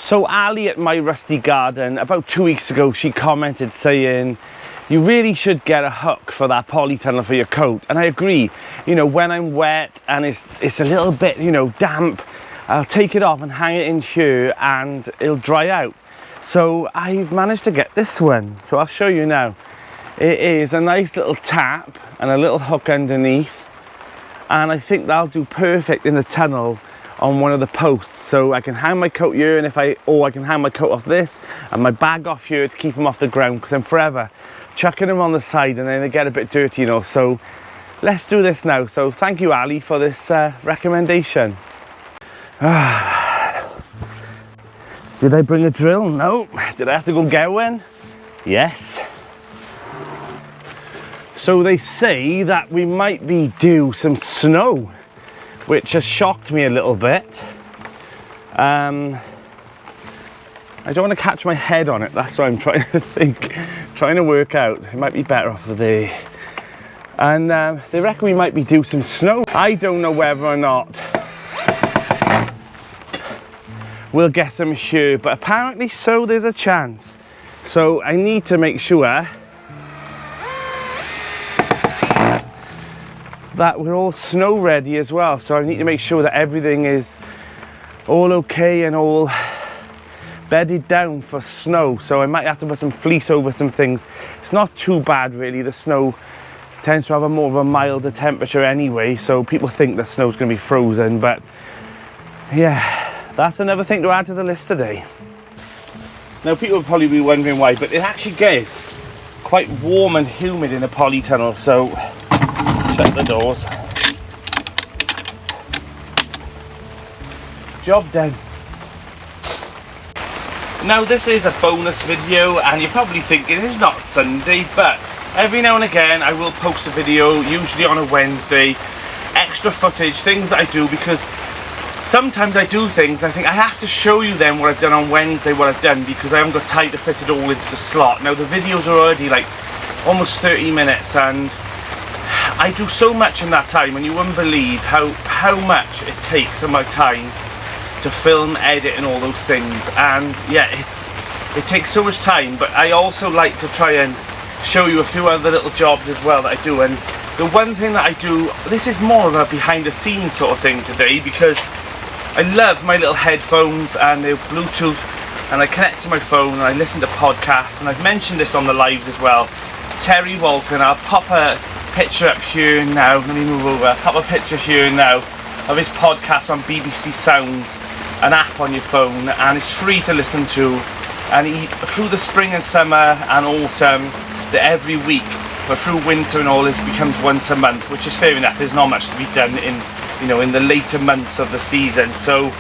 So Ali at My Rusty Garden, about 2 weeks ago, she commented saying, you really should get a hook for that polytunnel for your coat. And I agree, you know, when I'm wet and it's a little bit, you know, damp, I'll take it off and hang it in here and it'll dry out. So I've managed to get this one. So I'll show you now. It is a nice little tap and a little hook underneath. And I think that'll do perfect in the tunnel on one of the posts. So I can hang my coat here, and or I can hang my coat off this and my bag off here to keep them off the ground, because I'm forever chucking them on the side and then they get a bit dirty, you know. So let's do this now. So thank you, Ali, for this recommendation. Did I bring a drill? No. Did I have to go get one? Yes. So they say that we might be due some snow, which has shocked me a little bit. I don't want to catch my head on it, that's what I'm trying to think, trying to work out. It might be better off the day. And they reckon we might be due some snow. I don't know whether or not we'll get some here, but apparently so, there's a chance. So I need to make sure that we're all snow ready as well. So I need to make sure that everything is all okay and all bedded down for snow. So I might have to put some fleece over some things. It's not too bad really. The snow tends to have a more of a milder temperature anyway, so people think the snow's going to be frozen, but yeah, that's another thing to add to the list today. Now people will probably be wondering why, but it actually gets quite warm and humid in a polytunnel, so shut the doors. Job done. Now this is a bonus video and you're probably thinking it's not Sunday, but every now and again I will post a video, usually on a Wednesday, extra footage, things that I do, because sometimes I do things I think I have to show you then what I've done on Wednesday, what I've done, because I haven't got time to fit it all into the slot. Now the videos are already like almost 30 minutes and I do so much in that time, and you wouldn't believe how much it takes of my time to film, edit and all those things. And yeah, it takes so much time, but I also like to try and show you a few other little jobs as well that I do. And the one thing that I do, this is more of a behind the scenes sort of thing today, because I love my little headphones and they're Bluetooth, and I connect to my phone and I listen to podcasts, and I've mentioned this on the lives as well. Terry Walton, I'll pop a picture up here now, let me move over, pop a picture here now of his podcast on BBC Sounds, an app on your phone, and it's free to listen to, and through the spring and summer and autumn, every week, but through winter and all this becomes once a month, which is fair enough. There's not much to be done in, you know, in the later months of the season. So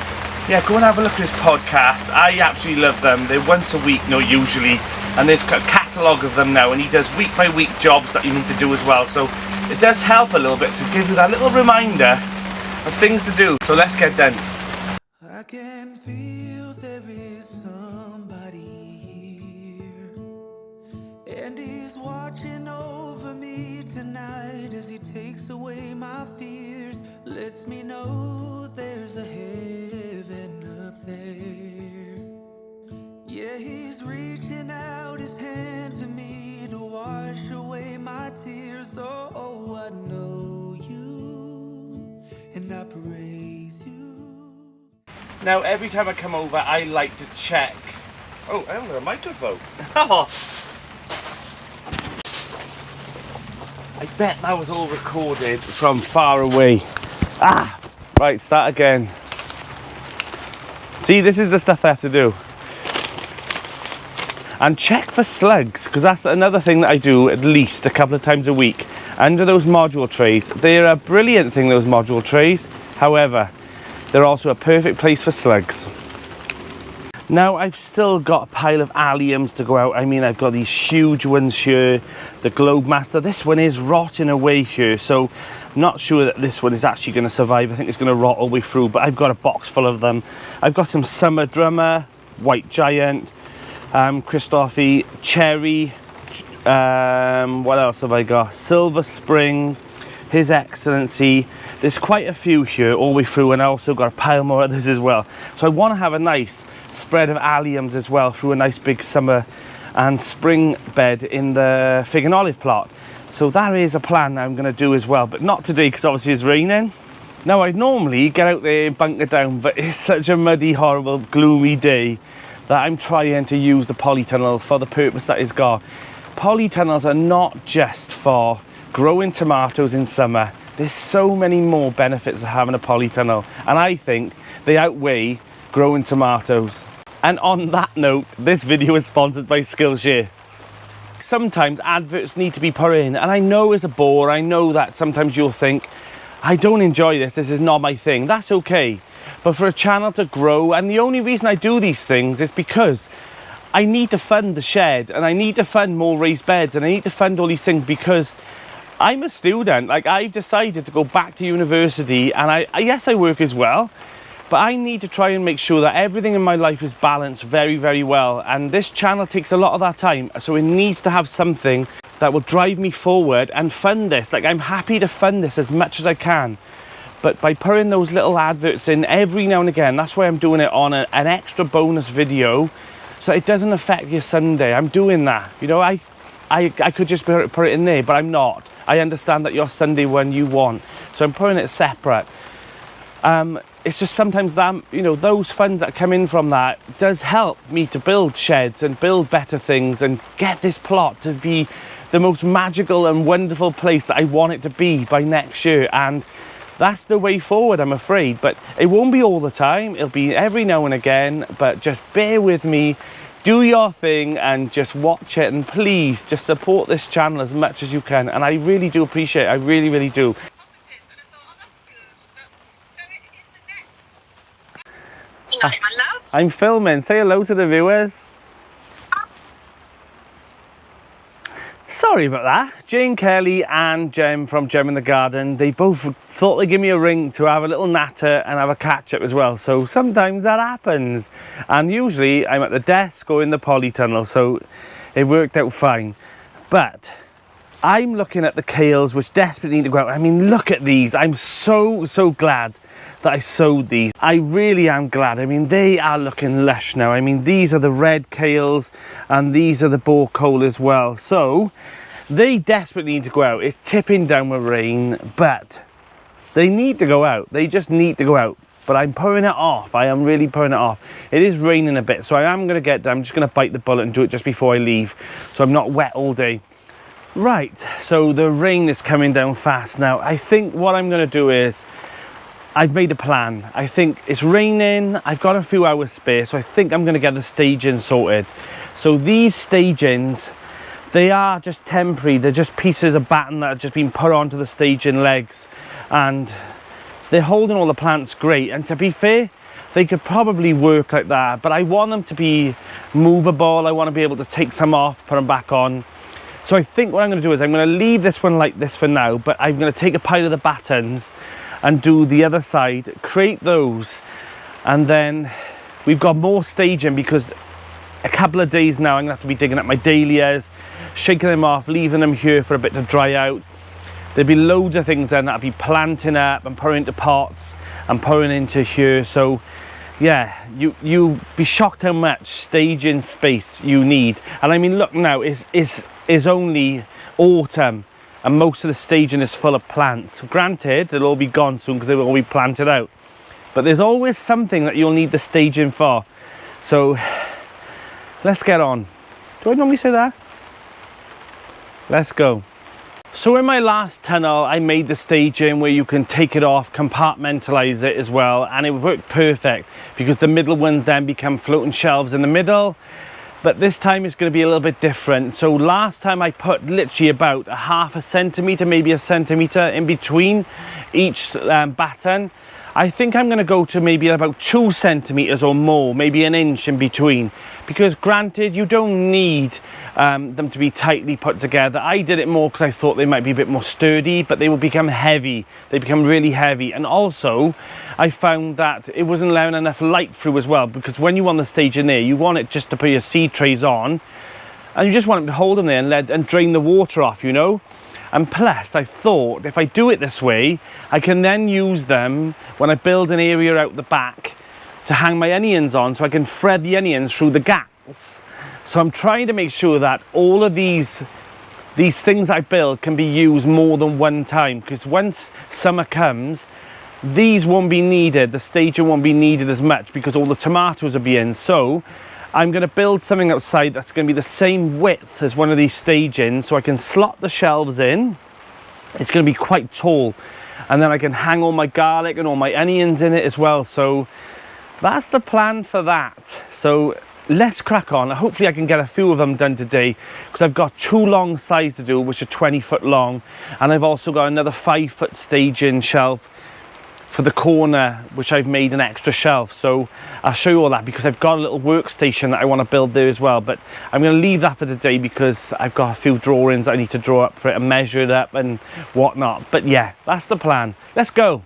yeah, go and have a look at his podcast. I absolutely love them. They're once a week, no, usually, and there's a catalogue of them now, and he does week by week jobs that you need to do as well. So it does help a little bit to give you that little reminder of things to do. So let's get done. I can feel there is somebody here, and he's watching over me tonight as he takes away my fears, lets me know there's a heaven up there. Yeah, he's reaching out his hand to me to wash away my tears. Oh, I know you and I praise you. Now every time I come over I like to check. Oh, I haven't got a microphone. I bet that was all recorded from far away. Right, start again. See, this is the stuff I have to do. And check for slugs, because that's another thing that I do at least a couple of times a week under those module trays. They're a brilliant thing, those module trays. However, they're also a perfect place for slugs. Now I've still got a pile of alliums to go out. I mean, I've got these huge ones here, the Globemaster. This one is rotting away here, so I'm not sure that this one is actually going to survive. I think it's going to rot all the way through, but I've got a box full of them. I've got some Summer Drummer, White Giant, Christophe, Cherry, what else have I got? Silver Spring, His Excellency. There's quite a few here all the way through, and I also got a pile more others as well. So I want to have a nice spread of alliums as well through a nice big summer and spring bed in the fig and olive plot. So that is a plan I'm going to do as well, but not today because obviously it's raining. Now I'd normally get out there and bunker down, but it's such a muddy, horrible, gloomy day that I'm trying to use the polytunnel for the purpose that it's got. Polytunnels are not just for growing tomatoes in summer. There's so many more benefits of having a polytunnel, and I think they outweigh growing tomatoes. And on that note, this video is sponsored by Skillshare. Sometimes adverts need to be put in, and I know it's a bore. I know that sometimes you'll think, I don't enjoy this is not my thing. That's okay. But for a channel to grow, and the only reason I do these things is because I need to fund the shed, and I need to fund more raised beds, and I need to fund all these things because I'm a student. Like, I've decided to go back to university, and yes, I work as well, but I need to try and make sure that everything in my life is balanced very, very well. And this channel takes a lot of that time. So it needs to have something that will drive me forward and fund this. Like, I'm happy to fund this as much as I can. But by putting those little adverts in every now and again, that's why I'm doing it on an extra bonus video. So it doesn't affect your Sunday. I'm doing that. You know, I could just put it in there, but I'm not. I understand that your Sunday one you want. So I'm putting it separate. It's just sometimes that, you know, those funds that come in from that does help me to build sheds and build better things and get this plot to be the most magical and wonderful place that I want it to be by next year. And that's the way forward, I'm afraid. But it won't be all the time. It'll be every now and again, but just bear with me. Do your thing and just watch it, and please just support this channel as much as you can. And I really do appreciate it. I really, really do. My love. I'm filming. Say hello to the viewers. Sorry about that. Jane Kelly and Jem from Jem in the Garden, they both thought they'd give me a ring to have a little natter and have a catch up as well. So sometimes that happens. And usually I'm at the desk or in the polytunnel, so it worked out fine. But I'm looking at the kales which desperately need to go out. I mean, look at these. I'm so glad that I sowed these. I really am glad. I mean, they are looking lush now. I mean, these are the red kales and these are the boar coal as well. So they desperately need to go out. It's tipping down with rain, but they need to go out. They just need to go out. But I'm putting it off. I am really putting it off. It is raining a bit, so I am going to get down. I'm just going to bite the bullet and do it just before I leave, so I'm not wet all day. Right, so the rain is coming down fast now. I think what I'm going to do is, I've made a plan. I think it's raining, I've got a few hours spare, so I think I'm going to get the staging sorted. So these stagings, they are just temporary. They're just pieces of batten that have just been put onto the staging legs, and they're holding all the plants great. And to be fair, they could probably work like that, but I want them to be movable. I want to be able to take some off, put them back on. So I think what I'm going to do is I'm going to leave this one like this for now, but I'm going to take a pile of the battens and do the other side, create those, and then we've got more staging because a couple of days now I'm going to have to be digging up my dahlias, shaking them off, leaving them here for a bit to dry out. There'll be loads of things then that I'll be planting up and pouring into pots and pouring into here. So yeah, you'll be shocked how much staging space you need. And I mean, look now, it's only autumn and most of the staging is full of plants. Granted, they'll all be gone soon because they will all be planted out, but there's always something that you'll need the staging for. So let's get on. Do I normally say that? Let's go. So in my last tunnel, I made the staging where you can take it off, compartmentalize it as well, and it worked perfect because the middle ones then become floating shelves in the middle. But this time it's going to be a little bit different. So last time I put literally about a half a centimetre, maybe a centimetre in between each batten. I think I'm going to go to maybe about 2 centimetres or more, maybe an inch in between. Because granted, you don't need them to be tightly put together. I did it more because I thought they might be a bit more sturdy, but they will become heavy. They become really heavy. And also, I found that it wasn't allowing enough light through as well, because when you want the stage in there, you want it just to put your seed trays on, and you just want them to hold them there and drain the water off, you know. And plus, I thought if I do it this way, I can then use them when I build an area out the back to hang my onions on so I can thread the onions through the gaps. So I'm trying to make sure that all of these things I build can be used more than one time, because once summer comes, these won't be needed, the staging won't be needed as much because all the tomatoes will be in. So I'm going to build something outside that's going to be the same width as one of these stagings, so I can slot the shelves in. It's going to be quite tall, and then I can hang all my garlic and all my onions in it as well. So that's the plan for that. So let's crack on. Hopefully I can get a few of them done today, because I've got 2 long sides to do, which are 20 foot long, and I've also got another 5 foot staging shelf for the corner, which I've made an extra shelf. So I'll show you all that, because I've got a little workstation that I want to build there as well. But I'm going to leave that for today because I've got a few drawings that I need to draw up for it and measure it up and whatnot. But yeah, that's the plan. Let's go.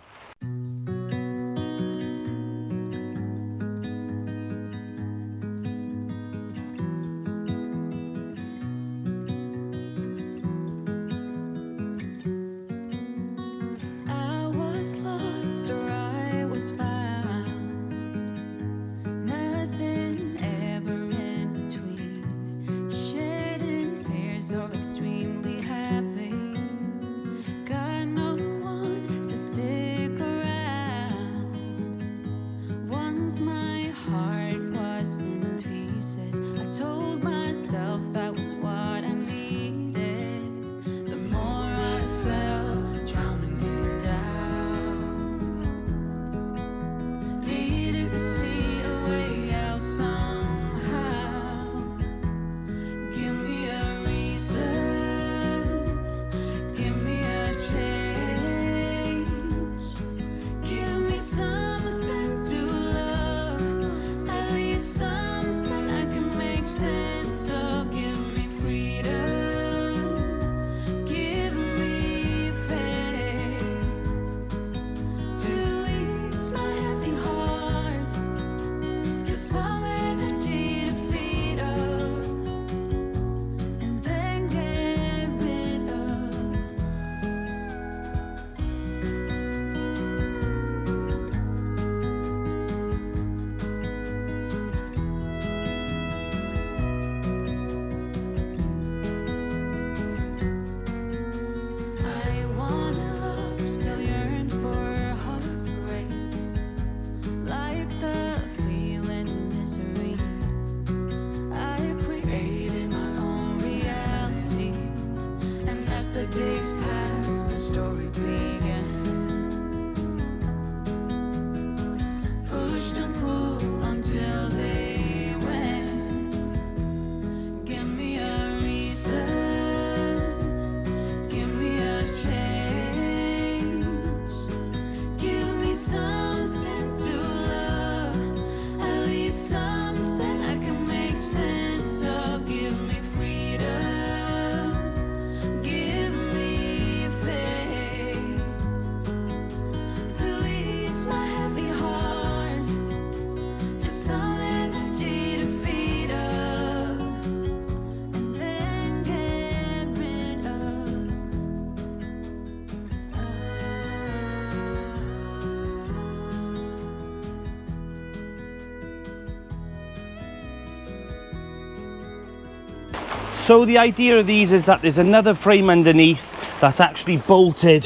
So the idea of these is that there's another frame underneath that's actually bolted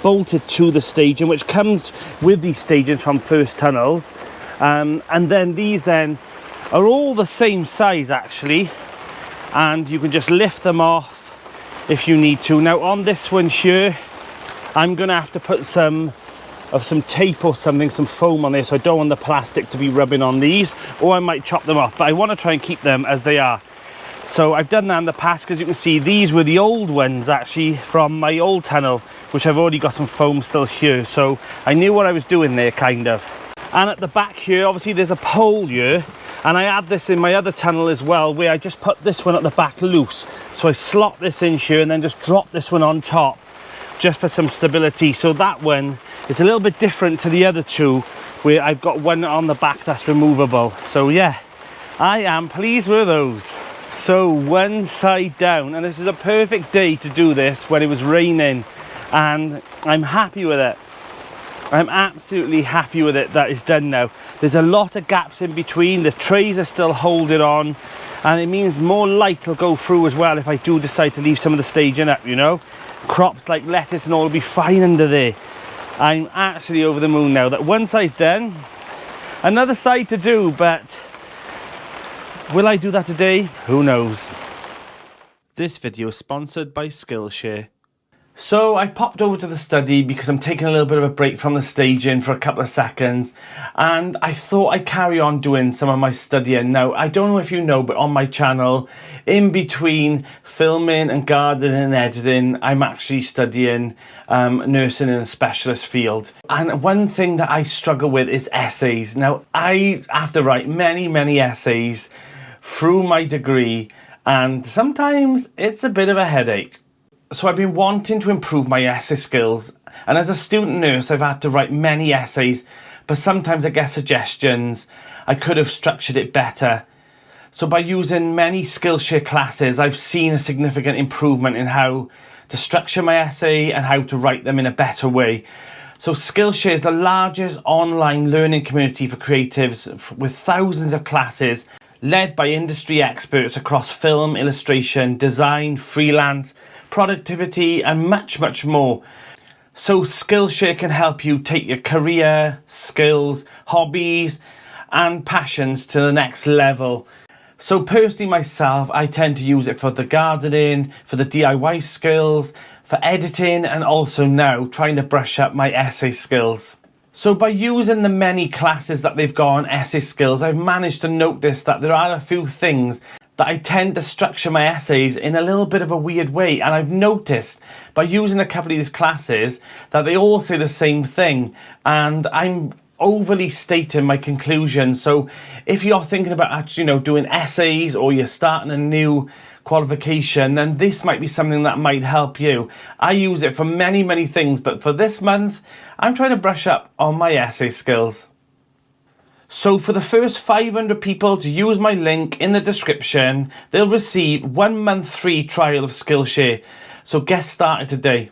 to the staging, which comes with these stagings from First Tunnels, and then these then are all the same size actually, and you can just lift them off if you need to. Now on this one here, I'm gonna have to put some tape or something, some foam on there, so I don't want the plastic to be rubbing on these, or I might chop them off, but I want to try and keep them as they are. So I've done that in the past, because you can see these were the old ones actually from my old tunnel, which I've already got some foam still here, so I knew what I was doing there kind of. And at the back here, obviously there's a pole here, and I had this in my other tunnel as well, where I just put this one at the back loose, so I slot this in here and then just drop this one on top just for some stability. So that one is a little bit different to the other two, where I've got one on the back that's removable. So yeah, I am pleased with those. So one side down, and this is a perfect day to do this when it was raining, and I'm happy with it. I'm absolutely happy with it that it's done now. There's a lot of gaps in between. The trays are still holding on, and it means more light will go through as well if I do decide to leave some of the staging up, you know. Crops like lettuce and all will be fine under there. I'm actually over the moon now that one side's done. Another side to do, but will I do that today? Who knows? This video is sponsored by Skillshare. So I popped over to the study because I'm taking a little bit of a break from the staging for a couple of seconds, and I thought I'd carry on doing some of my studying. Now, I don't know if you know, but on my channel, in between filming and gardening and editing, I'm actually studying nursing in a specialist field. And one thing that I struggle with is essays. Now, I have to write many essays through my degree, and sometimes it's a bit of a headache. So I've been wanting to improve my essay skills, and as a student nurse I've had to write many essays, but sometimes I get suggestions I could have structured it better. So by using many Skillshare classes, I've seen a significant improvement in how to structure my essay and how to write them in a better way. So Skillshare is the largest online learning community for creatives with thousands of classes led by industry experts across film, illustration, design, freelance, productivity and much more. So Skillshare can help you take your career, skills, hobbies and passions to the next level. So personally myself, I tend to use it for the gardening, for the DIY skills, for editing, and also now trying to brush up my essay skills. So by using the many classes that they've got on essay skills, I've managed to notice that there are a few things that I tend to structure my essays in a little bit of a weird way. And I've noticed by using a couple of these classes that they all say the same thing, and I'm overly stating my conclusions. So if you're thinking about actually, doing essays, or you're starting a new qualification, then this might be something that might help you. I use it for many things, but for this month I'm trying to brush up on my essay skills. So for the first 500 people to use my link in the description, they'll receive 1 month free trial of Skillshare. So get started today.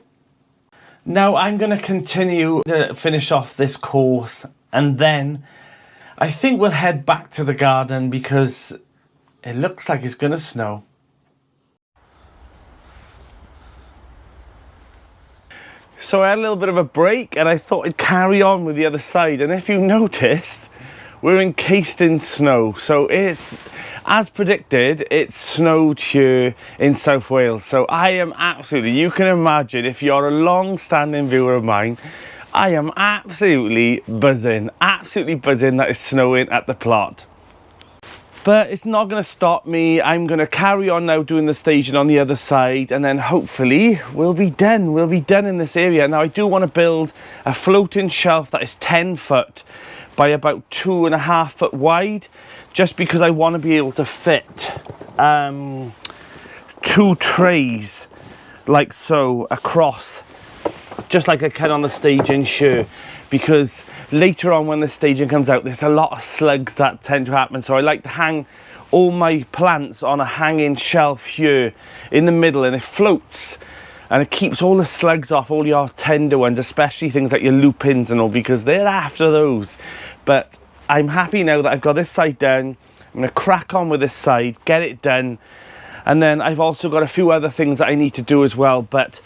Now I'm going to continue to finish off this course, and then I think we'll head back to the garden because it looks like it's going to snow. So I had a little bit of a break and I thought I'd carry on with the other side, and if you noticed, we're encased in snow. So it's, as predicted, it snowed here in South Wales. So I am absolutely, you can imagine, if you're a long-standing viewer of mine, I am absolutely buzzing that it's snowing at the plot. But it's not going to stop me. I'm going to carry on now doing the staging on the other side, and then hopefully we'll be done in this area. Now I do want to build a floating shelf that is 10 foot by about 2.5 foot wide, just because I want to be able to fit 2 trays like so across, just like I can on the staging here, because later on when the staging comes out there's a lot of slugs that tend to happen. So I like to hang all my plants on a hanging shelf here in the middle, and it floats and it keeps all the slugs off, all your tender ones, especially things like your lupins and all, because they're after those. But I'm happy now that I've got this side done. I'm going to crack on with this side, get it done, and then I've also got a few other things that I need to do as well. But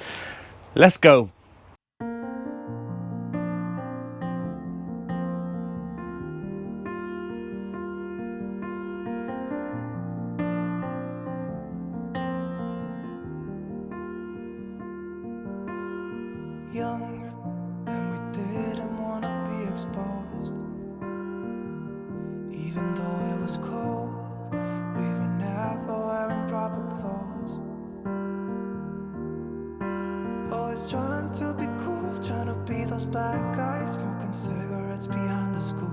let's go. Young, and we didn't want to be exposed. Even though it was cold, we were never wearing proper clothes. Always trying to be cool, trying to be those bad guys, smoking cigarettes behind the school.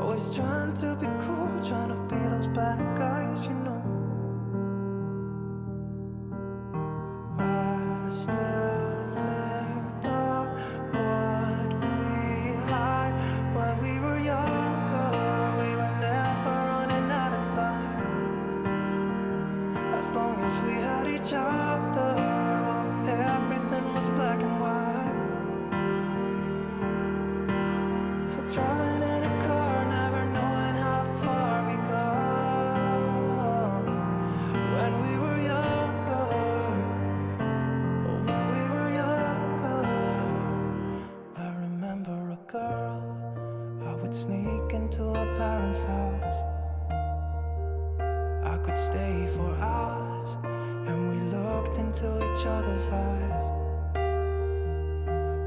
Always trying to be cool, trying to be those bad guys, you know. I still think about what we had when we were younger. We were never running out of time. As long as we had each other, everything was black and white. each other's eyes.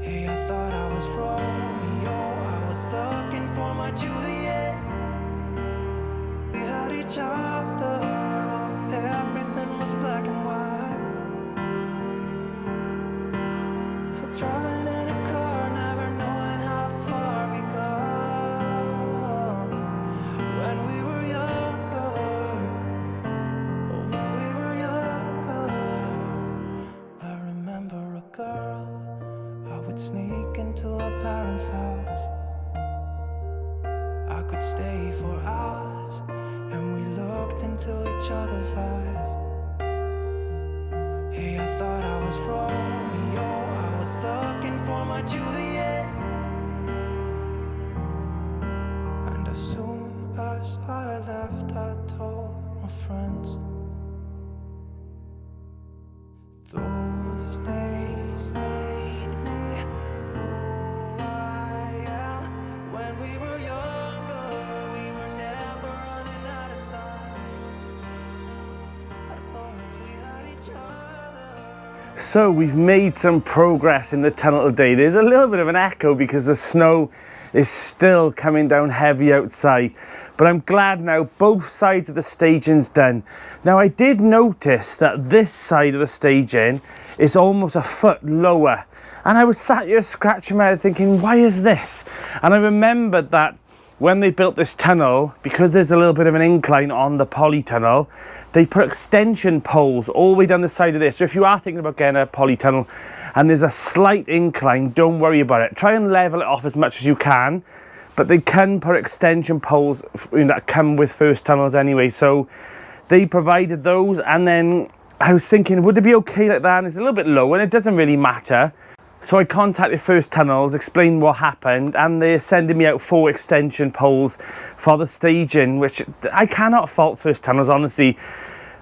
Hey, I thought I was Romeo, I was looking for my Juliet. We had each other, everything was black and white. Driving in a car, never knowing how far we go. When we were younger, when we were younger, I remember a girl. I would sneak into her parents' house. I could stay for hours, and we looked into each other's eyes. Hey, I thought I was Romeo, I was looking for my Juliet. And as soon as I left, I told my friends. Those days made me who I am. When we were younger, we were never running out of time. As long as we had each other. So we've made some progress in the tunnel today. There's a little bit of an echo because the snow is still coming down heavy outside, but I'm glad now both sides of the staging's done. Now I did notice that this side of the staging is almost a foot lower, and I was sat here scratching my head thinking, why is this? And I remembered that when they built this tunnel, because there's a little bit of an incline on the polytunnel, they put extension poles all the way down the side of this. So if you are thinking about getting a polytunnel and there's a slight incline, don't worry about it. Try and level it off as much as you can, but they can put extension poles that come with first tunnels anyway. So they provided those, and then I was thinking, would it be okay like that? And it's a little bit low and it doesn't really matter. So I contacted First Tunnels, explained what happened, and they're sending me out 4 extension poles for the staging, which I cannot fault First Tunnels, honestly.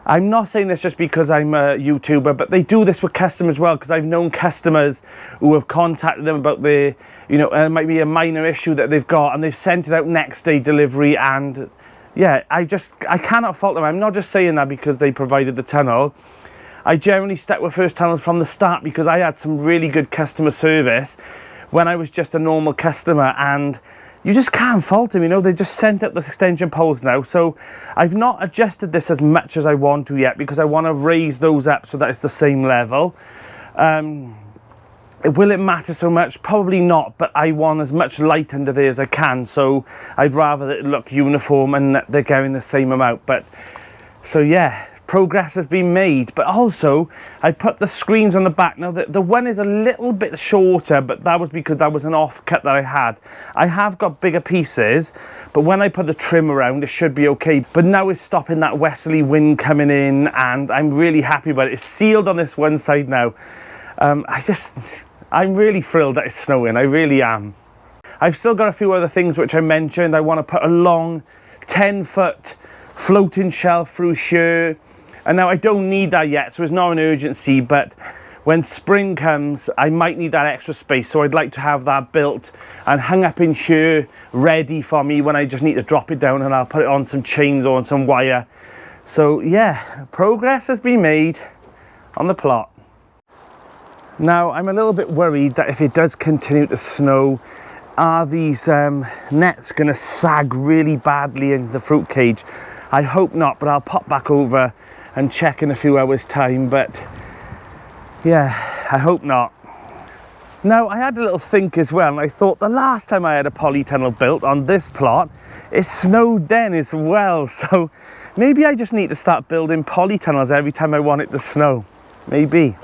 I'm not saying this just because I'm a YouTuber, but they do this with customers as well, because I've known customers who have contacted them about the, it might be a minor issue that they've got, and they've sent it out next day delivery, and yeah, I cannot fault them. I'm not just saying that because they provided the tunnel. I generally stuck with First Tunnels from the start because I had some really good customer service when I was just a normal customer, and you just can't fault them, they just sent up the extension poles now. So I've not adjusted this as much as I want to yet because I want to raise those up so that it's the same level. Will it matter so much? Probably not, but I want as much light under there as I can, so I'd rather that it look uniform and that they're getting the same amount. But so yeah, progress has been made. But also I put the screens on the back. Now the one is a little bit shorter, but that was because that was an offcut that I had. I have got bigger pieces, but when I put the trim around, it should be okay. But now it's stopping that westerly wind coming in, and I'm really happy about it. It's sealed on this one side now. I'm really thrilled that it's snowing. I really am. I've still got a few other things which I mentioned. I want to put a long 10-foot floating shelf through here. And now I don't need that yet, so it's not an urgency, but when spring comes, I might need that extra space. So I'd like to have that built and hung up in here, ready for me when I just need to drop it down, and I'll put it on some chains or on some wire. So yeah, progress has been made on the plot. Now, I'm a little bit worried that if it does continue to snow, are these nets going to sag really badly in the fruit cage? I hope not, but I'll pop back over and check in a few hours time. But yeah, I hope not. Now, I had a little think as well, and I thought the last time I had a polytunnel built on this plot, it snowed then as well. So maybe I just need to start building polytunnels every time I want it to snow. Maybe.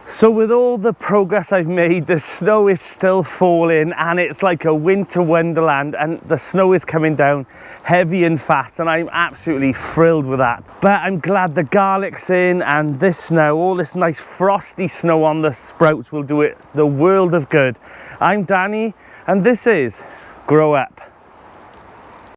So with all the progress I've made, the snow is still falling, and it's like a winter wonderland, and the snow is coming down heavy and fast, and I'm absolutely thrilled with that. But I'm glad the garlic's in, and this snow, all this nice frosty snow on the sprouts will do it the world of good. I'm Danny, and this is Grow Up.